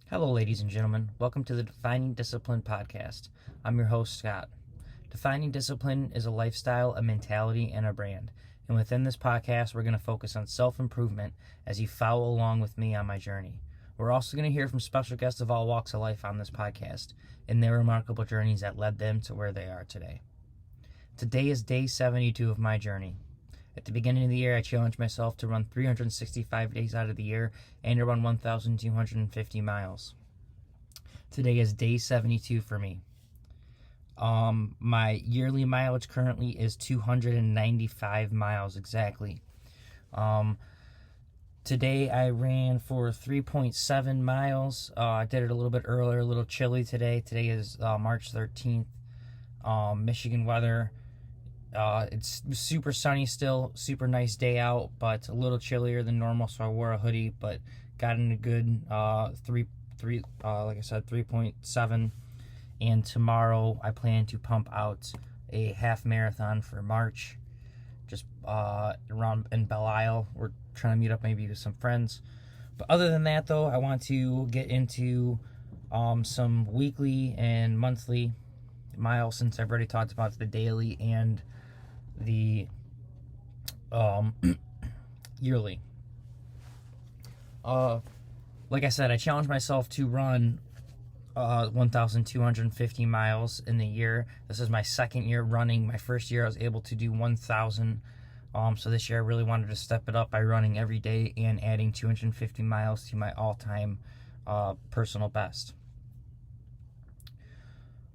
Hello, ladies and gentlemen. Welcome to the Defining Discipline podcast. I'm your host, Scott. Defining discipline is a lifestyle, a mentality, and a brand. And within this podcast, we're going to focus on self-improvement as you follow along with me on my journey. We're also going to hear from special guests of all walks of life on this podcast and their remarkable journeys that led them to where they are today. Today is day 72 of my journey. At the beginning of the year, I challenged myself to run 365 days out of the year and to run 1,250 miles. Today is day 72 for me. My yearly mileage currently is 295 miles exactly. Today I ran for 3.7 miles. I did it a little bit earlier, a little chilly today. Today is March 13th. Michigan weather. It's super sunny still, super nice day out, but a little chillier than normal, so I wore a hoodie, but got in a good 3.7. And tomorrow I plan to pump out a half marathon for March, just around in Belle Isle. We're trying to meet up maybe with some friends. But other than that, though, I want to get into some weekly and monthly miles, since I've already talked about the daily and the yearly. Like I said, I challenged myself to run 1,250 miles in the year. This is my second year running. My first year I was able to do 1,000. So this year I really wanted to step it up by running every day and adding 250 miles to my all-time personal best.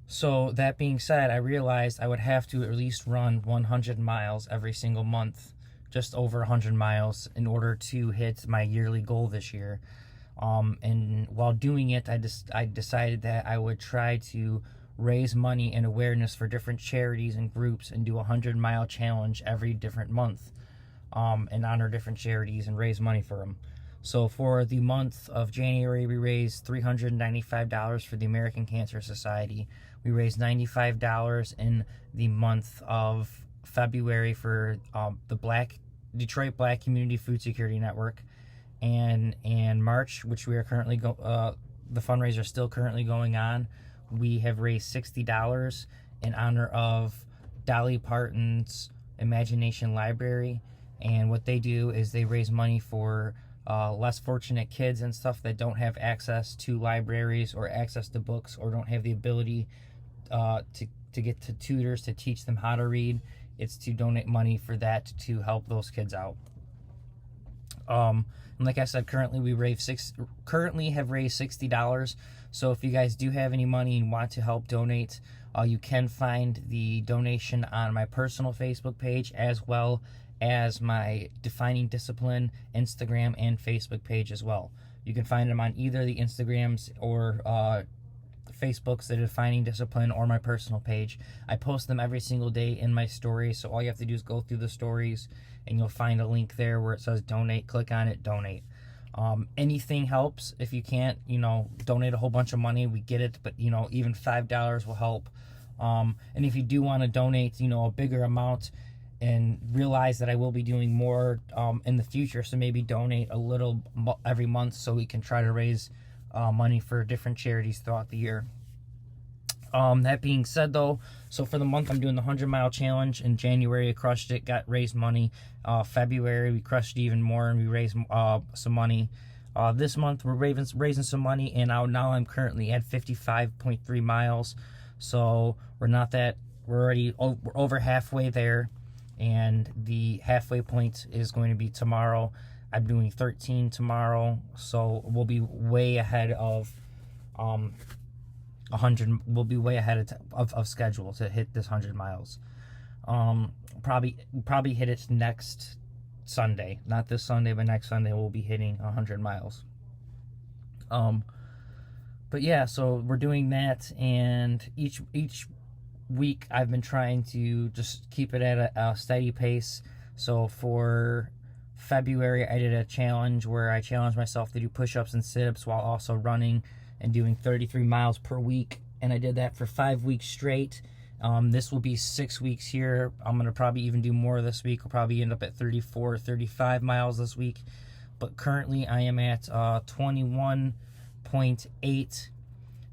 So that being said, I realized I would have to at least run 100 miles every single month, just over 100 miles, in order to hit my yearly goal this year. And while doing it, I decided that I would try to raise money and awareness for different charities and groups and do a 100-mile challenge every different month, and honor different charities and raise money for them. So for the month of January, we raised $395 for the American Cancer Society. We raised $95 in the month of February for the Detroit Black Community Food Security Network. And in March, which we are currently the fundraiser is still currently going on, we have raised $60 in honor of Dolly Parton's Imagination Library. And what they do is they raise money for less fortunate kids and stuff that don't have access to libraries or access to books, or don't have the ability to get to tutors to teach them how to read. It's to donate money for that to help those kids out. And like I said, currently have raised $60. So if you guys do have any money and want to help donate, you can find the donation on my personal Facebook page, as well as my Defining Discipline Instagram and Facebook page as well. You can find them on either the Instagrams or Facebook's The Defining Discipline, or my personal page. I post them every single day in my stories, so all you have to do is go through the stories and you'll find a link there where it says donate. Click on it, donate. Anything helps. If you can't, donate a whole bunch of money, we get it, but even $5 will help. And if you do want to donate, a bigger amount, and realize that I will be doing more in the future, so maybe donate a little every month so we can try to raise money for different charities throughout the year. That being said, though, so for the month I'm doing the 100-mile challenge. In January I crushed it, raised money. February we crushed it even more and we raised some money. This month we're raising some money, and now I'm currently at 55.3 miles. So we're already over halfway there. And the halfway point is going to be tomorrow. I'm doing 13 tomorrow, so we'll be way ahead of 100. We'll be way ahead of schedule to hit this 100 miles. Probably hit it next Sunday, not this Sunday, but next Sunday we'll be hitting 100 miles. But yeah, so we're doing that, and each week I've been trying to just keep it at a steady pace. So for February I did a challenge where I challenged myself to do push-ups and sit-ups while also running and doing 33 miles per week, and I did that for 5 weeks straight. This will be 6 weeks here. I'm going to probably even do more this week. I'll probably end up at 34 or 35 miles this week, but currently I am at 21 13.8.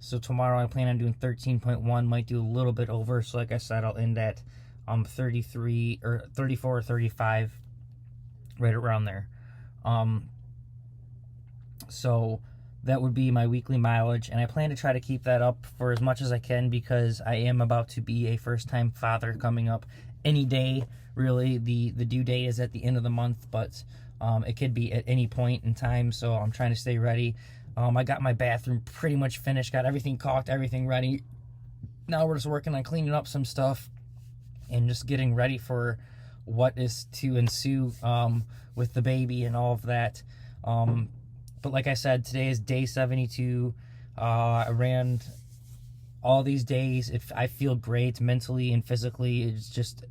So tomorrow I plan on doing 13.1, might do a little bit over. So like I said, I'll end at 33 or 34 or 35, right around there. So that would be my weekly mileage, and I plan to try to keep that up for as much as I can, because I am about to be a first-time father coming up any day. Really, the due date is at the end of the month, but it could be at any point in time, so I'm trying to stay ready. I got my bathroom pretty much finished, got everything caulked, everything ready. Now we're just working on cleaning up some stuff and just getting ready for what is to ensue with the baby and all of that. But like I said, today is day 72. I ran all these days. I feel great mentally and physically.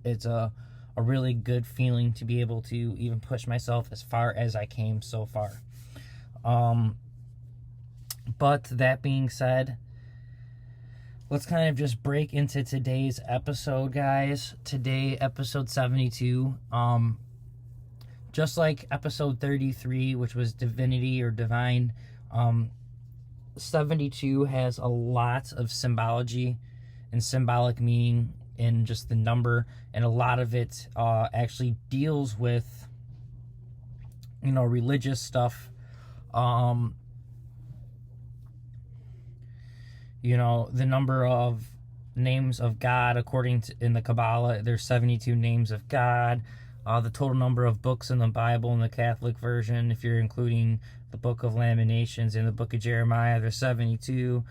It's a really good feeling to be able to even push myself as far as I came so far. But that being said, let's kind of just break into today's episode, guys. Today, episode 72. Just like episode 33, which was divinity or divine, 72 has a lot of symbology and symbolic meaning in just the number, and a lot of it actually deals with, religious stuff. The number of names of God, according to in the Kabbalah, there's 72 names of God. The total number of books in the Bible in the Catholic version, if you're including the Book of Lamentations and the Book of Jeremiah, there's 72.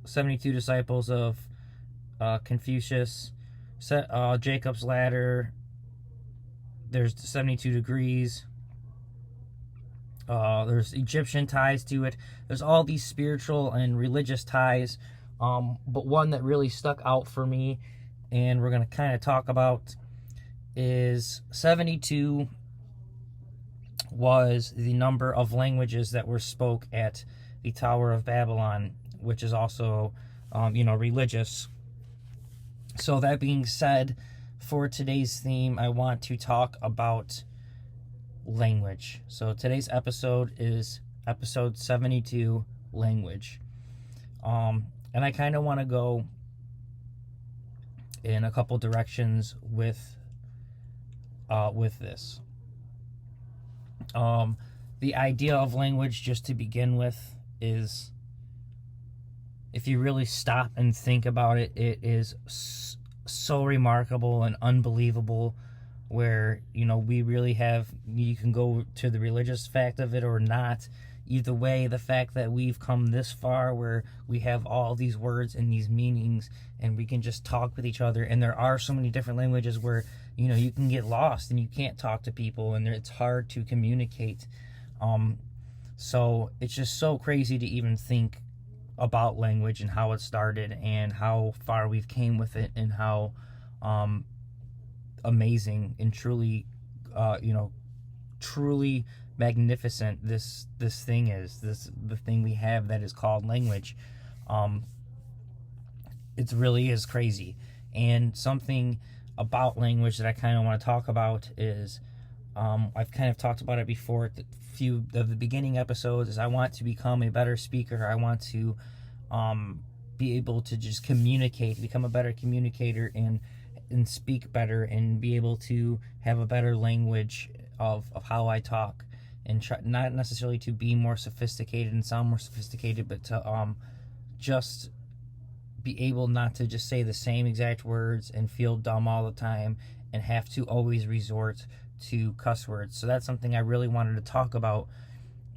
72 disciples of Confucius. Jacob's Ladder, there's 72 degrees. There's Egyptian ties to it. There's all these spiritual and religious ties. But one that really stuck out for me, and we're going to kind of talk about, is 72 was the number of languages that were spoke at the Tower of Babylon, which is also, religious. So that being said, for today's theme, I want to talk about language. So today's episode is episode 72, language. And I kind of want to go in a couple directions with this. The idea of language, just to begin with, is, if you really stop and think about it, it is so remarkable and unbelievable, where, we really have, you can go to the religious fact of it or not. Either way, the fact that we've come this far where we have all these words and these meanings, and we can just talk with each other, and there are so many different languages where, you can get lost and you can't talk to people, and it's hard to communicate. So it's just so crazy to even think about language and how it started and how far we've came with it, and how amazing and truly magnificent this thing is, the thing we have that is called language. It really is crazy. And something about language that I kind of want to talk about is, I've kind of talked about it before at the few of the beginning episodes, is I want to become a better speaker. I want to be able to just communicate, become a better communicator, and speak better, and be able to have a better language of how I talk, and try not necessarily to be more sophisticated and sound more sophisticated, but to just be able not to just say the same exact words and feel dumb all the time and have to always resort to cuss words. So that's something I really wanted to talk about.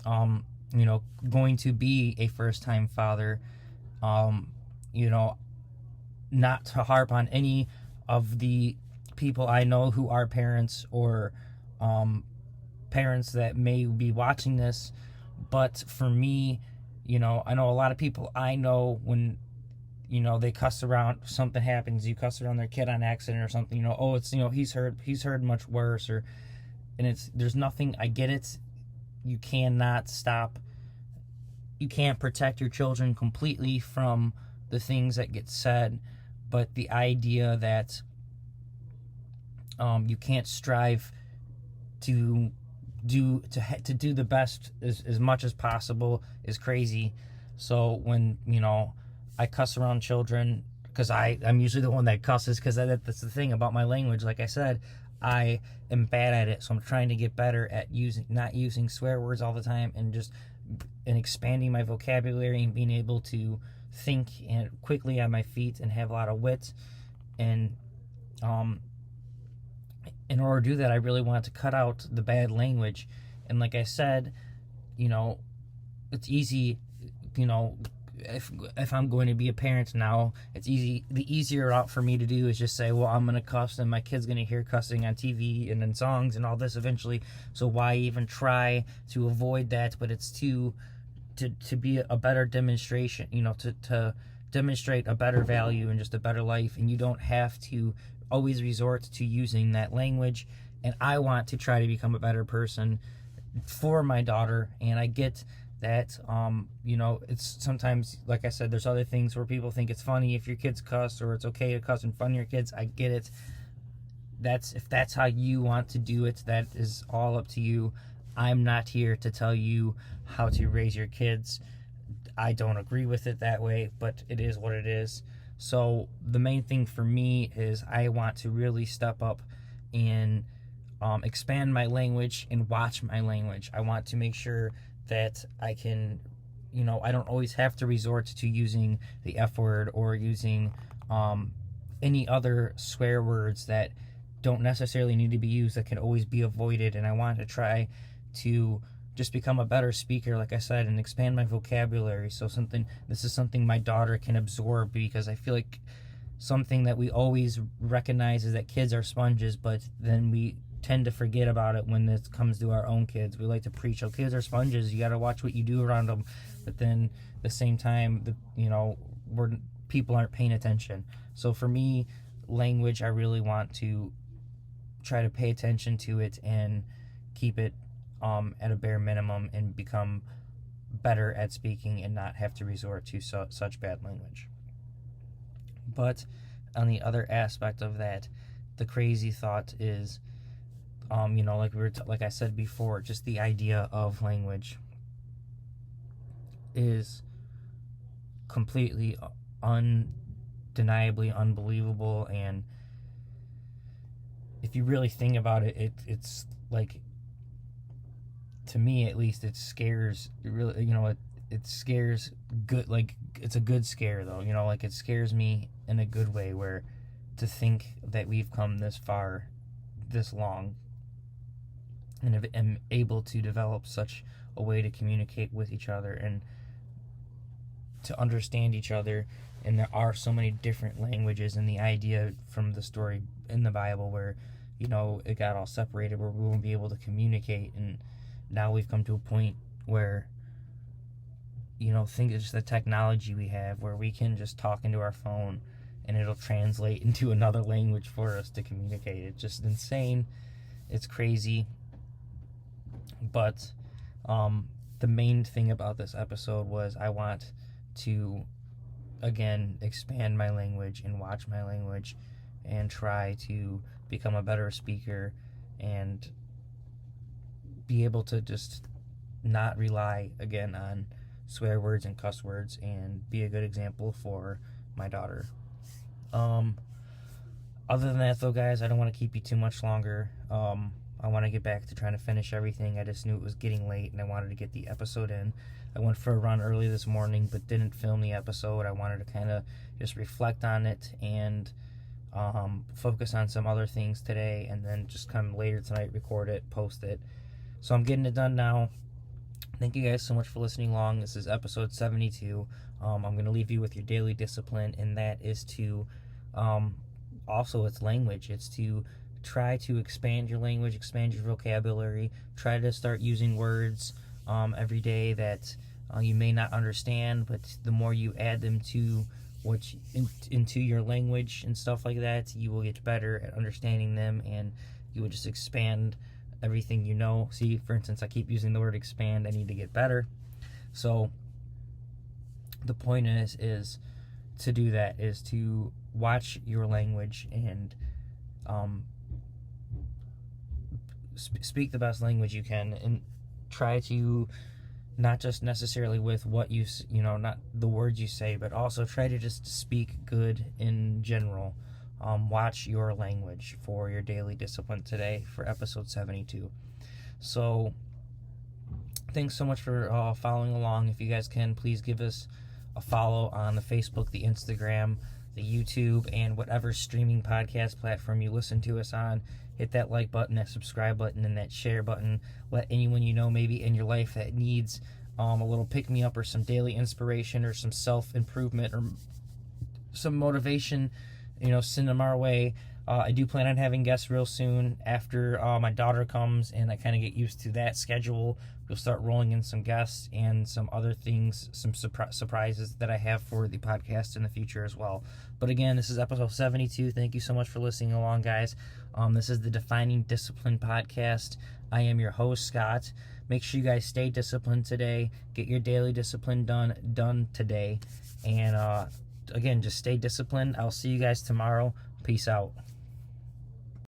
Going to be a first-time father, not to harp on any of the people I know who are parents, or parents that may be watching this, but for me, I know a lot of people I know, when they cuss around, something happens, you cuss around their kid on accident or something, it's he's heard much worse, and there's nothing, I get it, you cannot stop, you can't protect your children completely from the things that get said, but the idea that you can't strive to to do the best as much as possible is crazy. So when, I cuss around children, because I'm usually the one that cusses, because that's the thing about my language. Like I said, I am bad at it, so I'm trying to get better at not using swear words all the time, and expanding my vocabulary and being able to think and quickly on my feet and have a lot of wit. And in order to do that, I really want to cut out the bad language. And like I said, it's easy, if I'm going to be a parent now, it's easy. The easier route for me to do is just say, well, I'm going to cuss, and my kid's going to hear cussing on TV and in songs and all this eventually. So why even try to avoid that? But it's to be a better demonstration, to demonstrate a better value and just a better life. And you don't have to always resort to using that language. And I want to try to become a better person for my daughter. And I get that, it's sometimes, like I said, there's other things where people think it's funny if your kids cuss, or it's okay to cuss in front of your kids. I get it. If that's how you want to do it, that is all up to you. I'm not here to tell you how to raise your kids. I don't agree with it that way, but it is what it is. So the main thing for me is I want to really step up and expand my language and watch my language. I want to make sure that I can, I don't always have to resort to using the F word or using any other swear words that don't necessarily need to be used, that can always be avoided. And I want to try to just become a better speaker, like I said, and expand my vocabulary. So this is something my daughter can absorb, because I feel like something that we always recognize is that kids are sponges, but then we tend to forget about it when it comes to our own kids. We like to preach, oh, kids are sponges, you got to watch what you do around them. But then at the same time, people aren't paying attention. So for me, language, I really want to try to pay attention to it and keep it at a bare minimum, and become better at speaking and not have to resort to such bad language. But on the other aspect of that, the crazy thought is, like I said before, just the idea of language is completely undeniably unbelievable. And if you really think about it, it's like, to me at least, it scares. It really, it scares good. Like, it's a good scare though. Like, it scares me in a good way, where to think that we've come this far, this long, and am able to develop such a way to communicate with each other and to understand each other. And there are so many different languages, and the idea from the story in the Bible where, it got all separated, where we won't be able to communicate. And now we've come to a point where, think of just the technology we have, where we can just talk into our phone and it'll translate into another language for us to communicate. It's just insane. It's crazy. But the main thing about this episode was I want to, again, expand my language and watch my language and try to become a better speaker and be able to just not rely, again, on swear words and cuss words, and be a good example for my daughter. Other than that, though, guys, I don't want to keep you too much longer. I want to get back to trying to finish everything. I just knew it was getting late, and I wanted to get the episode in. I went for a run early this morning, but didn't film the episode. I wanted to kind of just reflect on it and focus on some other things today, and then just come later tonight, record it, post it. So I'm getting it done now. Thank you guys so much for listening along. This is episode 72. I'm going to leave you with your daily discipline, and that is to, also, it's language. It's to try to expand your language, expand your vocabulary, try to start using words every day that you may not understand, but the more you add them to into your language and stuff like that, you will get better at understanding them, and you will just expand everything you know. See, for instance, I keep using the word expand. I need to get better. So the point is to do that, is to watch your language and speak the best language you can, and try to not just necessarily with what not the words you say, but also try to just speak good in general. Watch your language for your daily discipline today for episode 72. So thanks so much for following along. If you guys can, please give us a follow on the Facebook, the Instagram, the YouTube, and whatever streaming podcast platform you listen to us on. Hit that like button, that subscribe button, and that share button. Let anyone you know maybe in your life that needs a little pick-me-up or some daily inspiration or some self-improvement or some motivation, send them our way. I do plan on having guests real soon after my daughter comes and I kind of get used to that schedule. We'll start rolling in some guests and some other things, some surprises that I have for the podcast in the future as well. But again, this is episode 72. Thank you so much for listening along, guys. This is the Defining Discipline podcast. I am your host, Scott. Make sure you guys stay disciplined today. Get your daily discipline done today. And again, just stay disciplined. I'll see you guys tomorrow. Peace out.